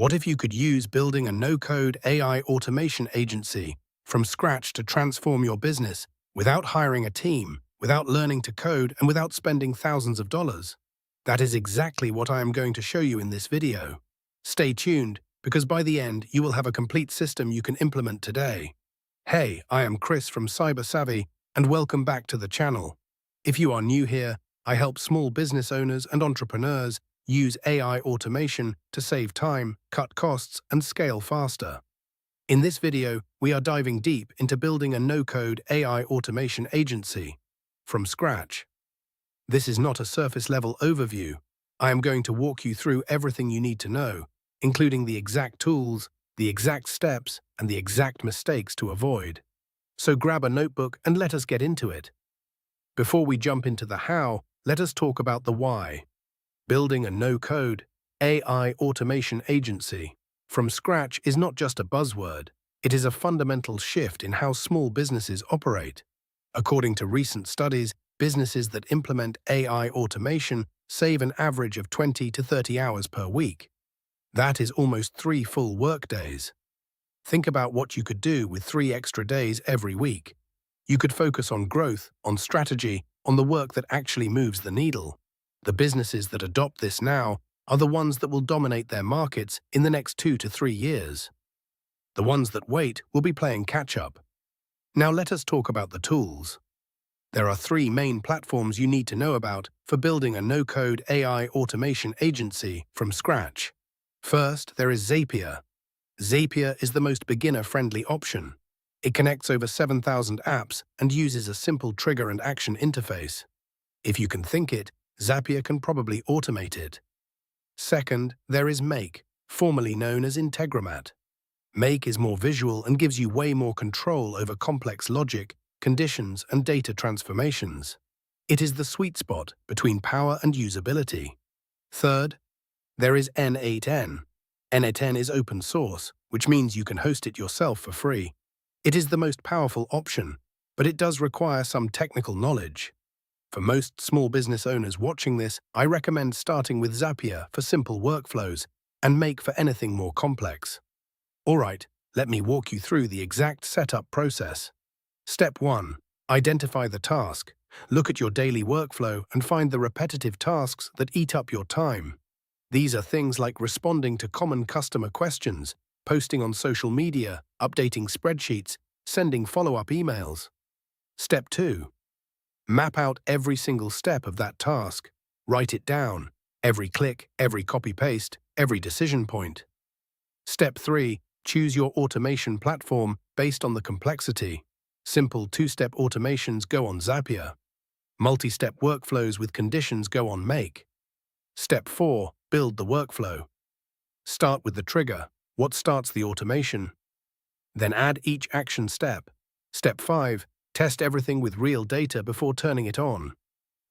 What if you could use building a no-code AI automation agency from scratch to transform your business without hiring a team, without learning to code, and without spending thousands of dollars? That is exactly what I am going to show you in this video. Stay tuned, because by the end, you will have a complete system you can implement today. Hey, I am Chris from Cyber Savvy, and welcome back to the channel. If you are new here, I help small business owners and entrepreneurs use AI automation to save time, cut costs, and scale faster. In this video, we are diving deep into building a no-code AI automation agency from scratch. This is not a surface-level overview. I am going to walk you through everything you need to know, including the exact tools, the exact steps, and the exact mistakes to avoid. So grab a notebook and let us get into it. Before we jump into the how, let us talk about the why. Building a no-code AI automation agency from scratch is not just a buzzword, it is a fundamental shift in how small businesses operate. According to recent studies, businesses that implement AI automation save an average of 20 to 30 hours per week. That is almost 3 full workdays. Think about what you could do with 3 extra days every week. You could focus on growth, on strategy, on the work that actually moves the needle. The businesses that adopt this now are the ones that will dominate their markets in the next 2 to 3 years. The ones that wait will be playing catch-up. Now let us talk about the tools. There are 3 main platforms you need to know about for building a no-code AI automation agency from scratch. First, there is Zapier. Zapier is the most beginner-friendly option. It connects over 7,000 apps and uses a simple trigger and action interface. If you can think it, Zapier can probably automate it. Second, there is Make, formerly known as Integromat. Make is more visual and gives you way more control over complex logic, conditions, and data transformations. It is the sweet spot between power and usability. Third, there is N8N. N8N is open source, which means you can host it yourself for free. It is the most powerful option, but it does require some technical knowledge. For most small business owners watching this, I recommend starting with Zapier for simple workflows and Make for anything more complex. Alright, let me walk you through the exact setup process. Step 1. Identify the task. Look at your daily workflow and find the repetitive tasks that eat up your time. These are things like responding to common customer questions, posting on social media, updating spreadsheets, sending follow-up emails. Step 2. Map out every single step of that task. Write it down. Every click, every copy-paste, every decision point. Step 3. Choose your automation platform based on the complexity. Simple 2-step automations go on Zapier. Multi-step workflows with conditions go on Make. Step 4. Build the workflow. Start with the trigger. What starts the automation? Then add each action step. Step 5. Test everything with real data before turning it on.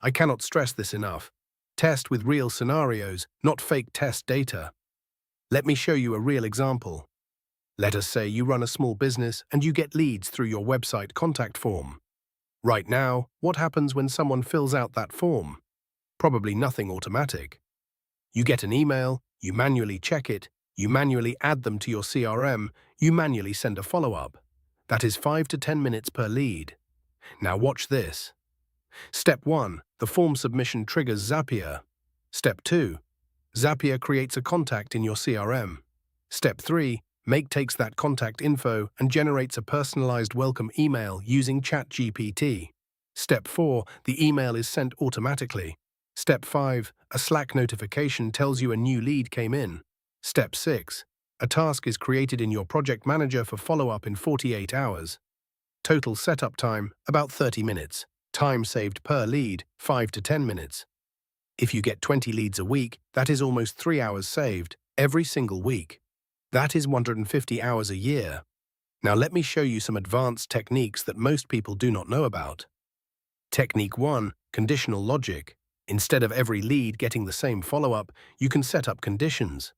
I cannot stress this enough. Test with real scenarios, not fake test data. Let me show you a real example. Let us say you run a small business and you get leads through your website contact form. Right now, what happens when someone fills out that form? Probably nothing automatic. You get an email, you manually check it, you manually add them to your CRM, you manually send a follow-up. That is 5 to 10 minutes per lead. Now watch this. Step 1. The form submission triggers Zapier. Step 2. Zapier creates a contact in your CRM. Step 3. Make takes that contact info and generates a personalized welcome email using ChatGPT. Step 4. The email is sent automatically. Step 5. A Slack notification tells you a new lead came in. Step 6. A task is created in your project manager for follow-up in 48 hours. Total setup time, about 30 minutes. Time saved per lead, 5 to 10 minutes. If you get 20 leads a week, that is almost 3 hours saved, every single week. That is 150 hours a year. Now let me show you some advanced techniques that most people do not know about. Technique 1. Conditional logic. Instead of every lead getting the same follow-up, you can set up conditions.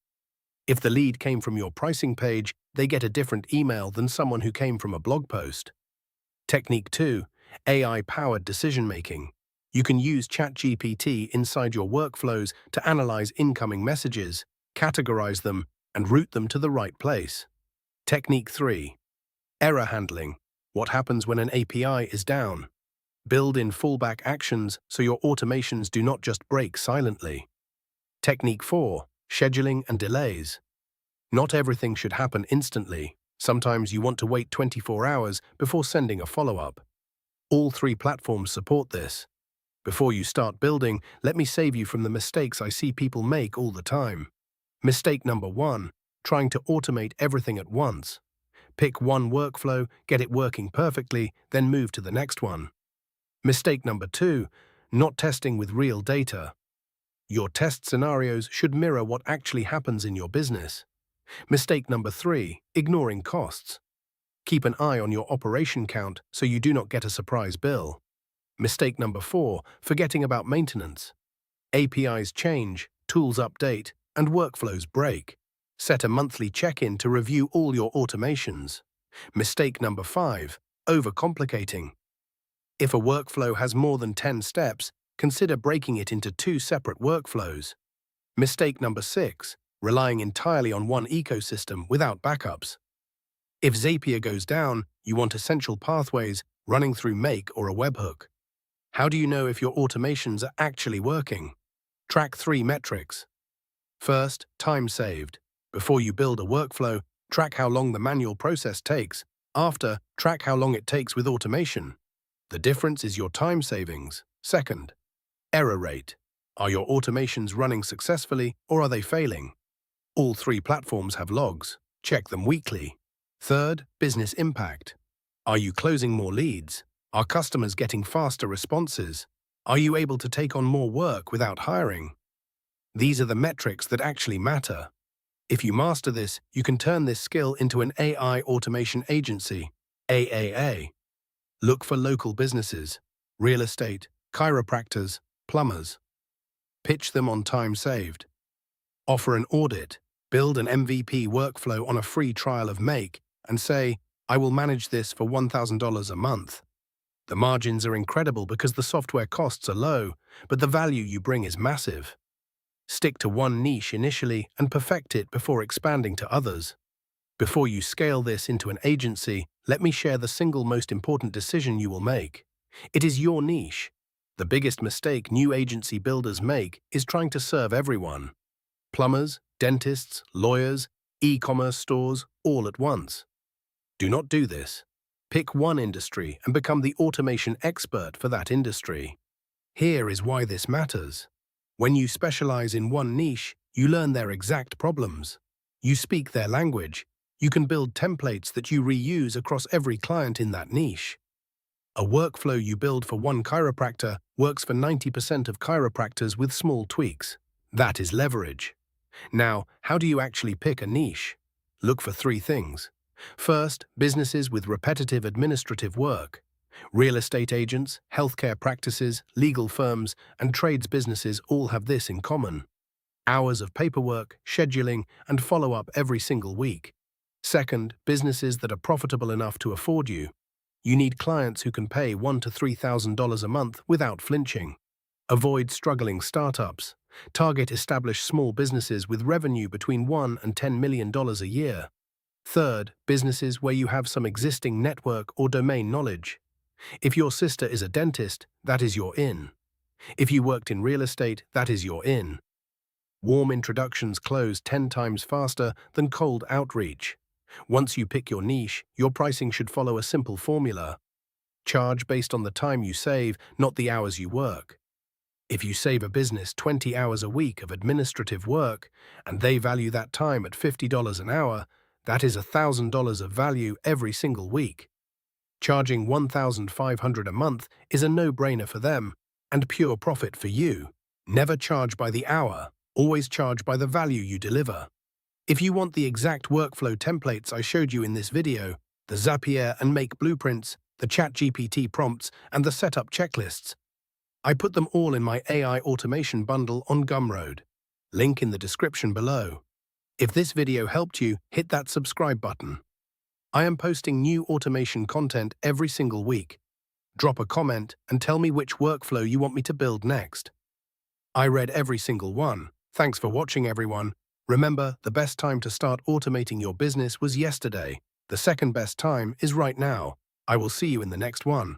If the lead came from your pricing page, they get a different email than someone who came from a blog post. Technique 2. AI-powered decision-making. You can use ChatGPT inside your workflows to analyze incoming messages, categorize them, and route them to the right place. Technique 3. Error handling. What happens when an API is down? Build in fallback actions so your automations do not just break silently. Technique 4. Scheduling and delays. Not everything should happen instantly. Sometimes you want to wait 24 hours before sending a follow-up. All 3 platforms support this. Before you start building, let me save you from the mistakes I see people make all the time. Mistake number 1. Trying to automate everything at once. Pick one workflow, get it working perfectly, then move to the next one. Mistake number 2. Not testing with real data. Your test scenarios should mirror what actually happens in your business. Mistake number 3. Ignoring costs. Keep an eye on your operation count so you do not get a surprise bill. Mistake number 4. Forgetting about maintenance. APIs change, tools update, and workflows break. Set a monthly check-in to review all your automations. Mistake number 5. Overcomplicating. If a workflow has more than 10 steps, consider breaking it into 2 separate workflows. Mistake number 6. Relying entirely on one ecosystem without backups. If Zapier goes down, you want essential pathways running through Make or a webhook. How do you know if your automations are actually working? Track 3 metrics. First, time saved. Before you build a workflow, track how long the manual process takes. After, track how long it takes with automation. The difference is your time savings. Second, error rate. Are your automations running successfully or are they failing? All 3 platforms have logs. Check them weekly. Third, business impact. Are you closing more leads? Are customers getting faster responses? Are you able to take on more work without hiring? These are the metrics that actually matter. If you master this, you can turn this skill into an AI automation agency, AAA. Look for local businesses, real estate, chiropractors, plumbers. Pitch them on time saved. Offer an audit, build an MVP workflow on a free trial of Make, and say, I will manage this for $1,000 a month. The margins are incredible because the software costs are low, but the value you bring is massive. Stick to one niche initially and perfect it before expanding to others. Before you scale this into an agency, let me share the single most important decision you will make. It is your niche. The biggest mistake new agency builders make is trying to serve everyone. Plumbers, dentists, lawyers, e-commerce stores, all at once. Do not do this. Pick one industry and become the automation expert for that industry. Here is why this matters. When you specialize in one niche, you learn their exact problems. You speak their language. You can build templates that you reuse across every client in that niche. A workflow you build for one chiropractor works for 90% of chiropractors with small tweaks. That is leverage. Now, how do you actually pick a niche? Look for 3 things. First, businesses with repetitive administrative work. Real estate agents, healthcare practices, legal firms, and trades businesses all have this in common. Hours of paperwork, scheduling, and follow-up every single week. Second, businesses that are profitable enough to afford you. You need clients who can pay $1,000 to $3,000 a month without flinching. Avoid struggling startups. Target established small businesses with revenue between $1 and $10 million a year. Third, businesses where you have some existing network or domain knowledge. If your sister is a dentist, that is your in. If you worked in real estate, that is your in. Warm introductions close 10 times faster than cold outreach. Once you pick your niche, your pricing should follow a simple formula. Charge based on the time you save, not the hours you work. If you save a business 20 hours a week of administrative work, and they value that time at $50 an hour, that is $1,000 of value every single week. Charging $1,500 a month is a no-brainer for them, and pure profit for you. Never charge by the hour, always charge by the value you deliver. If you want the exact workflow templates I showed you in this video, the Zapier and Make blueprints, the ChatGPT prompts, and the setup checklists, I put them all in my AI automation bundle on Gumroad. Link in the description below. If this video helped you, hit that subscribe button. I am posting new automation content every single week. Drop a comment and tell me which workflow you want me to build next. I read every single one. Thanks for watching, everyone. Remember, the best time to start automating your business was yesterday. The second best time is right now. I will see you in the next one.